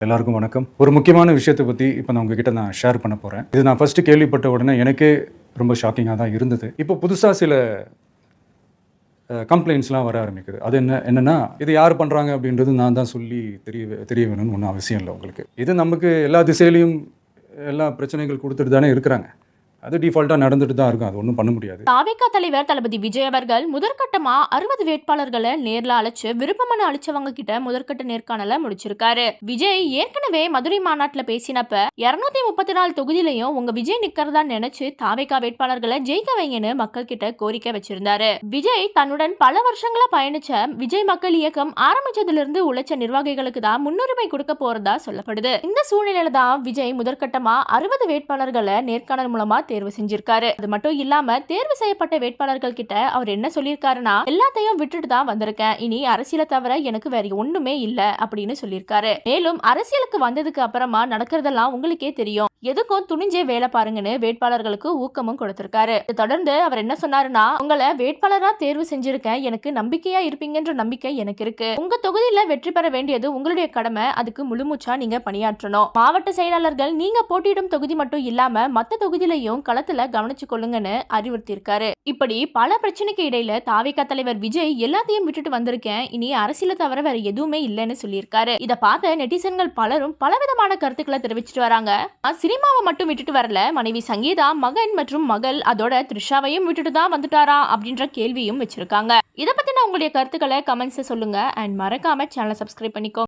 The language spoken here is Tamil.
எல்லாருக்கும் வணக்கம். ஒரு முக்கியமான விஷயத்தை பற்றி இப்போ நான் உங்ககிட்ட ஷேர் பண்ண போகிறேன். இது நான் ஃபஸ்ட்டு கேள்விப்பட்ட உடனே எனக்கே ரொம்ப ஷாக்கிங்காக தான் இருந்தது. இப்போ புதுசாக சில கம்ப்ளைண்ட்ஸ்லாம் வர ஆரம்பிக்குது. அது என்னென்னா இது யார் பண்ணுறாங்க அப்படின்றது நான் தான் சொல்லி தெரிய வேணும்னு ஒன்றும் அவசியம் இல்லை உங்களுக்கு. இது நமக்கு எல்லா திசையிலையும் எல்லா பிரச்சனைகள் கொடுத்துட்டு தானே இருக்கிறாங்க. அது டிஃபால்ட்டாக நடந்துட்டு தான் இருக்கும். அது ஒன்றும் பண்ண முடியாது. தாவேகா தலைவர் தளபதி விஜய் அவர்கள் முதற்கட்டமா 60 வேட்பாளர்களை நேர்ல அழைச்சு விருப்பமனு அளிச்சவங்க கிட்ட முதற்கட்ட நேர்காணல முடிச்சிருக்காரு. விஜய் ஏற்கனவே மதுரை மாநாட்டுல பேசினப்ப 234 தொகுதியிலையும் உங்க விஜய் நிக்கிறதா நினைச்சு தாவேகா வேட்பாளர்களை ஜெயிக்க வைங்கன்னு மக்கள் கிட்ட கோரிக்கை வச்சிருந்தாரு. விஜய் தன்னுடன் பல வருஷங்களா பயணிச்ச விஜய் மக்கள் இயக்கம் ஆரம்பிச்சதுல இருந்து உழைச்ச நிர்வாகிகளுக்கு தான் முன்னுரிமை கொடுக்க போறதா சொல்லப்படுது. இந்த சூழ்நிலையில தான் விஜய் முதற்கட்டமா 60 வேட்பாளர்களை நேர்காணல் மூலமா தேர்வு செஞ்சிருக்காரு. அது மட்டும் இல்லாம தேர்வு செய்யப்பட்ட வேட்பாளர்கள் கிட்ட அவர் என்ன சொல்லியிருக்காருன்னா, எல்லாத்தையும் விட்டுட்டு தான் வந்திருக்கேன், இனி அரசியலை தவிர எனக்கு வேற ஒண்ணுமே இல்ல அப்படின்னு சொல்லியிருக்காரு. மேலும் அரசியலுக்கு வந்ததுக்கு அப்புறமா நடக்கிறதெல்லாம் உங்களுக்கே தெரியும், எதுக்கும் துணிஞ்சே வேலை பாருங்கன்னு வேட்பாளர்களுக்கு ஊக்கமும் கொடுத்திருக்காரு. தொடர்ந்து அவர் என்ன சொன்னாருன்னா, உங்களை வேட்பாளரா தேர்வு செஞ்சிருக்கேன், எனக்கு நம்பிக்கையா இருப்பீங்கன்ற நம்பிக்கை எனக்கு இருக்கு. உங்க தொகுதியில வெற்றி பெற வேண்டியது உங்களுடைய கடமை, அதுக்கு முழுமூச்சா நீங்க பணியாற்றணும். மாவட்ட செயலாளர்கள் நீங்க போட்டியிடும் தொகுதி மட்டும் இல்லாம மத்த தொகுதியிலையும் களத்துல கவனிச்சு கொள்ளுங்கன்னு அறிவுறுத்தியிருக்காரு. இப்படி பல பிரச்சனைக்கு இடையில தாவேகா தலைவர் விஜய் எல்லாத்தையும் விட்டுட்டு வந்திருக்கேன், இனி அரசியலை தவிர வேற எதுவுமே இல்லைன்னு சொல்லியிருக்காரு. இத பார்த்த நெட்டிசன்கள் பலரும் பலவிதமான கருத்துக்களை தெரிவிச்சிட்டு வராங்க. சினிமாவை மட்டும் விட்டுட்டு வரல, மனைவி சங்கீதா, மகன் மற்றும் மகள், அதோட த்ரிஷாவையும் விட்டுட்டு தான் வந்துட்டாரா அப்படின்ற கேள்வியும் வச்சிருக்காங்க. இத பத்தின உங்களுடைய கருத்துக்களை கமெண்ட்ஸ் சொல்லுங்க. அண்ட் மறக்காம சேனலை சப்ஸ்கிரைப் பண்ணிக்கோ.